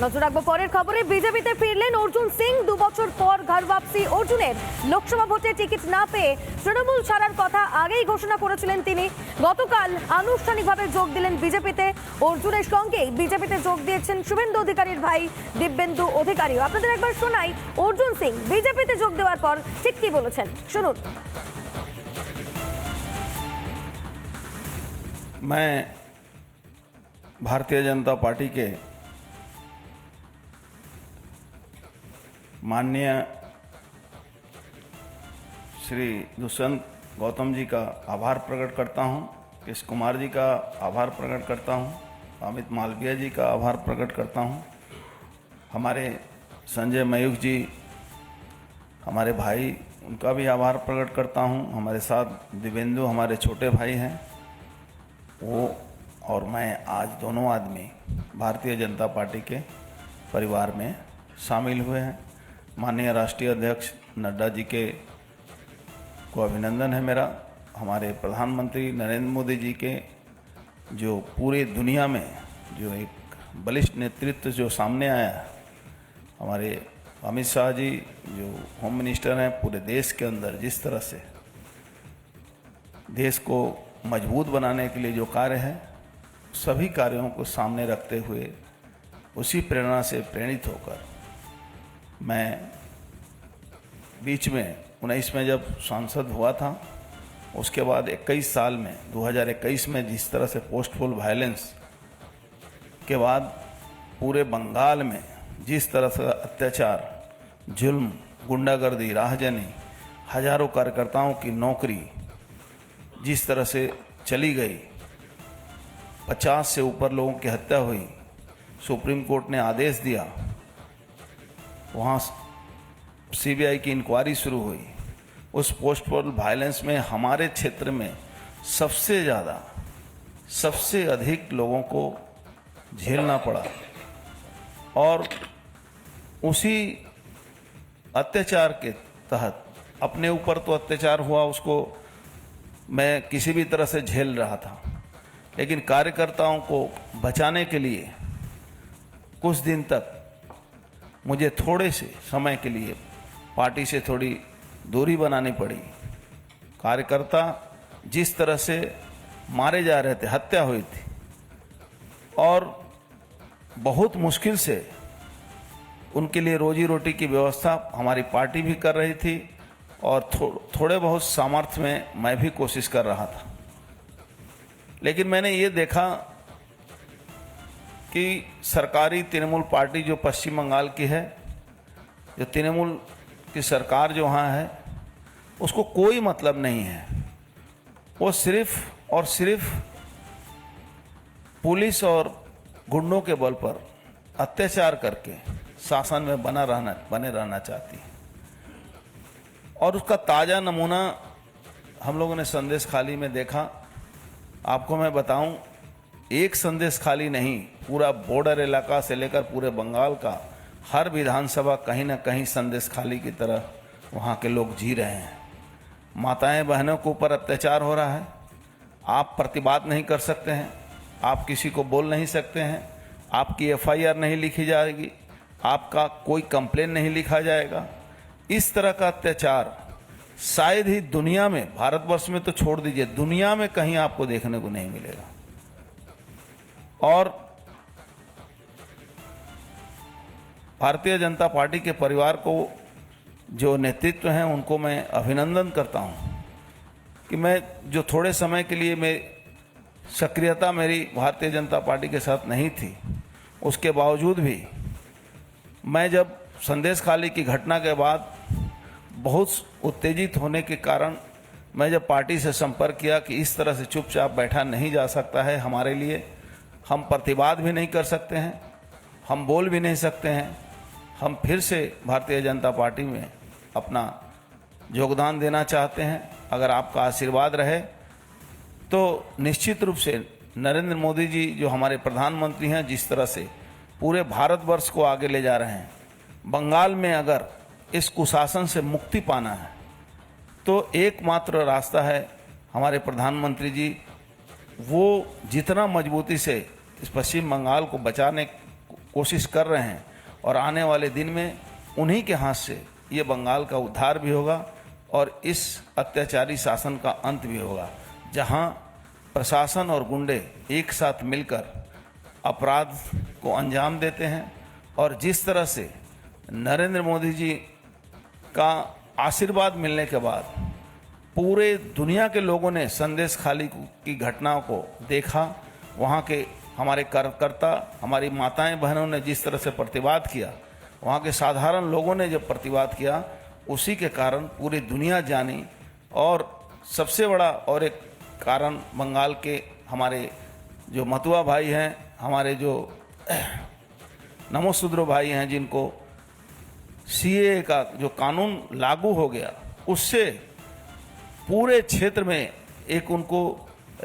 নজর রাখবো পরের খবরে। বিজেপিতে ফিরলেন অর্জুন সিং। 2 বছর পর ঘর বাপসি অর্জুনের। লোকসভা ভোটে টিকিট না পেয়ে তৃণমূল ছাড়ার কথা আগেই ঘোষণা করেছিলেন তিনি। গতকাল আনুষ্ঠানিকভাবে যোগ দিলেন বিজেপিতে। অর্জুনের সঙ্গে বিজেপিতে যোগ দিয়েছেন শুভেন্দু অধিকারীর ভাই দিব্যেন্দু অধিকারীও। আপনাদের একবার শোনাই অর্জুন সিং বিজেপিতে যোগ দেওয়ার পর ঠিক কি বলেছেন, শুনুন। मैं भारतीय जनता पार्टी के माननीय श्री दुष्यंत गौतम जी का आभार प्रकट करता हूं, कृष्ण कुमार जी का आभार प्रकट करता हूं, अमित मालवीय जी का आभार प्रकट करता हूं, हमारे संजय मयूख जी हमारे भाई उनका भी आभार प्रकट करता हूं, हमारे साथ दिव्येंदु हमारे छोटे भाई हैं, वो और मैं आज दोनों आदमी भारतीय जनता पार्टी के परिवार में शामिल हुए हैं। माननीय राष्ट्रीय अध्यक्ष नड्डा जी के को अभिनंदन है मेरा। हमारे प्रधानमंत्री नरेंद्र मोदी जी के जो पूरे दुनिया में जो एक बलिष्ठ नेतृत्व जो सामने आया है, हमारे अमित शाह जी जो होम मिनिस्टर हैं, पूरे देश के अंदर जिस तरह से देश को मजबूत बनाने के लिए जो कार्य है, सभी कार्यों को सामने रखते हुए उसी प्रेरणा से प्रेरित होकर मैं बीच में 19 में जब सांसद हुआ था, उसके बाद 21 साल में 2021 में जिस तरह से पोस्ट पोल वायलेंस के बाद पूरे बंगाल में जिस तरह से अत्याचार, जुल्म, गुंडागर्दी, राहजनी, हजारों कार्यकर्ताओं की नौकरी जिस तरह से चली गई, 50 से ऊपर लोगों की हत्या हुई, सुप्रीम कोर्ट ने आदेश दिया, वहाँ सीबीआई की इंक्वायरी शुरू हुई। उस पोस्ट पोल वायलेंस में हमारे क्षेत्र में सबसे अधिक लोगों को झेलना पड़ा, और उसी अत्याचार के तहत अपने ऊपर तो अत्याचार हुआ, उसको मैं किसी भी तरह से झेल रहा था, लेकिन कार्यकर्ताओं को बचाने के लिए कुछ दिन तक मुझे थोड़े से समय के लिए पार्टी से थोड़ी दूरी बनानी पड़ी। कार्यकर्ता जिस तरह से मारे जा रहे थे, हत्या हुई थी, और बहुत मुश्किल से उनके लिए रोजी रोटी की व्यवस्था हमारी पार्टी भी कर रही थी, और थोड़े बहुत सामर्थ्य में मैं भी कोशिश कर रहा था। लेकिन मैंने ये देखा कि सरकारी तृणमूल पार्टी जो पश्चिम बंगाल की है, जो तृणमूल की सरकार जो वहाँ है, उसको कोई मतलब नहीं है। वो सिर्फ और सिर्फ पुलिस और गुंडों के बल पर अत्याचार करके शासन में बने रहना चाहती है। और उसका ताज़ा नमूना हम लोगों ने संदेश खाली में देखा। आपको मैं बताऊं, एक संदेश खाली नहीं, पूरा बॉर्डर इलाका से लेकर पूरे बंगाल का हर विधानसभा कहीं ना कहीं संदेश खाली की तरह वहाँ के लोग जी रहे हैं। माताएं बहनों के ऊपर अत्याचार हो रहा है, आप प्रतिवाद नहीं कर सकते हैं, आप किसी को बोल नहीं सकते हैं, आपकी FIR नहीं लिखी जाएगी, आपका कोई कंप्लेन नहीं लिखा जाएगा। इस तरह का अत्याचार शायद ही दुनिया में, भारतवर्ष में तो छोड़ दीजिए, दुनिया में कहीं आपको देखने को नहीं मिलेगा। और भारतीय जनता पार्टी के परिवार को जो नेतृत्व हैं, उनको मैं अभिनंदन करता हूं कि मैं जो थोड़े समय के लिए सक्रियता मेरी भारतीय जनता पार्टी के साथ नहीं थी, उसके बावजूद भी मैं जब संदेश खाली की घटना के बाद बहुत उत्तेजित होने के कारण मैं जब पार्टी से संपर्क किया कि इस तरह से चुपचाप बैठा नहीं जा सकता है हमारे लिए, हम प्रतिवाद भी नहीं कर सकते हैं, हम बोल भी नहीं सकते हैं, हम फिर से भारतीय जनता पार्टी में अपना योगदान देना चाहते हैं। अगर आपका आशीर्वाद रहे तो निश्चित रूप से नरेंद्र मोदी जी जो हमारे प्रधानमंत्री हैं, जिस तरह से पूरे भारतवर्ष को आगे ले जा रहे हैं, बंगाल में अगर इस कुशासन से मुक्ति पाना है तो एकमात्र रास्ता है हमारे प्रधानमंत्री जी, वो जितना मजबूती से इस पश्चिम बंगाल को बचाने कोशिश कर रहे हैं और आने वाले दिन में उन्हीं के हाथ से ये बंगाल का उद्धार भी होगा और इस अत्याचारी शासन का अंत भी होगा, जहां प्रशासन और गुंडे एक साथ मिलकर अपराध को अंजाम देते हैं। और जिस तरह से नरेंद्र मोदी जी का आशीर्वाद मिलने के बाद पूरे दुनिया के लोगों ने संदेश खाली की घटनाओं को देखा, वहाँ के हमारे कार्यकर्ता, हमारी माताएं बहनों ने जिस तरह से प्रतिवाद किया, वहाँ के साधारण लोगों ने जब प्रतिवाद किया, उसी के कारण पूरी दुनिया जानी। और सबसे बड़ा और एक कारण बंगाल के हमारे जो मतुआ भाई हैं, हमारे जो नमोसूद्रो भाई हैं, जिनको सीए का जो कानून लागू हो गया, उससे पूरे क्षेत्र में एक उनको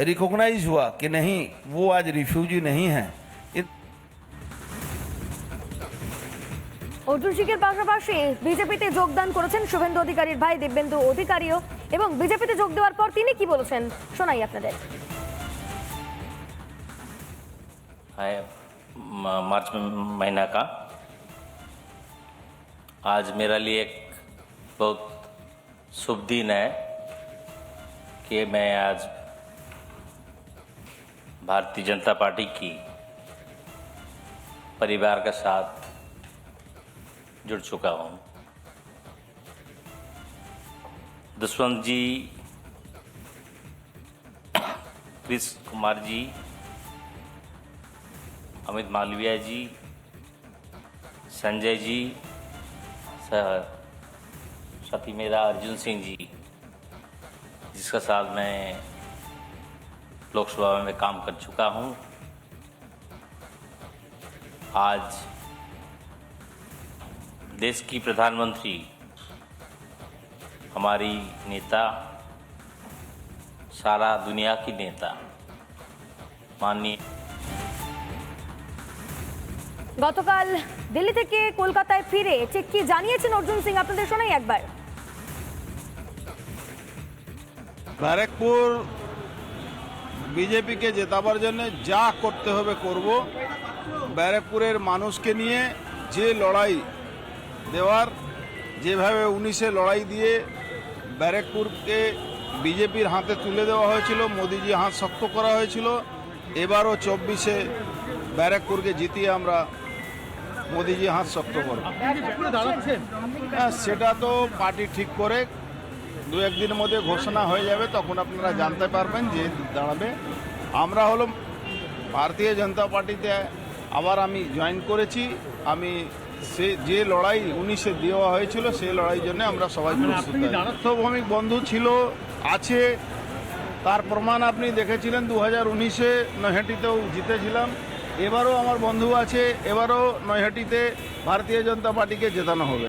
रिकॉग्नाइज हुआ कि नहीं, वो आज रिफ्यूजी नहीं हैं। অর্জুন সিংয়ের পাশাপাশি বিজেপিতে যোগদান করেছেন শুভেন্দু অধিকারীর ভাই দিব্যেন্দু অধিকারীও, এবং বিজেপিতে যোগ দেওয়ার পর তিনি কি বলেছেন শোনাই আপনাদের। मार्च महीना का आज मेरे लिए एक बहुत शुभ दिन है कि मैं आज भारतीय जनता पार्टी की परिवार के साथ जुड़ चुका हूँ। दुष्यंत जी, कृष्ण कुमार जी, अमित मालविया जी, संजय जी, साथी मेरा अर्जुन सिंह जी, जिसका साथ मैं लोकसभा में काम कर चुका हूँ, आज देश की प्रधानमंत्री, हमारी नेता, सारा दुनिया की नेता माननीय গতকাল দিল্লি থেকে কলকাতায় ফিরে ঠিক কি জানিয়েছেন অর্জুন সিং আপনাদের শোনাই একবার। ব্যারাকপুর বিজেপিকে জেতাবার জন্য যা করতে হবে করব। ব্যারাকপুরের মানুষকে নিয়ে যে লড়াই দেওয়ার, যেভাবে 19-এ লড়াই দিয়ে ব্যারাকপুরকে বিজেপির হাতে তুলে দেওয়া হয়েছিল, মোদিজি হাত শক্ত করা হয়েছিল, এবারও 24-এ ব্যারাকপুরকে জিতিয়ে আমরা মোদিজি হাত শক্ত করব। হ্যাঁ, সেটা তো পার্টি ঠিক করে 2-1 দিনের মধ্যে ঘোষণা হয়ে যাবে, তখন আপনারা জানতে পারবেন যে দাঁড়াবে। আমরা হলো ভারতীয় জনতা পার্টিতে আবার আমি জয়েন করেছি। আমি সে যে লড়াই 19-এ দেওয়া হয়েছিল সেই লড়াইয়ের জন্য আমরা সবাই রাষ্ট্রভৌমিক বন্ধু ছিল, আছে, তার প্রমাণ আপনি দেখেছিলেন 2019-এ নৈহাটিতেও জিতেছিলাম। এবারও আমার বন্ধু আছে, এবারও নৈহাটিতে ভারতীয় জনতা পার্টিকে জেতানো হবে।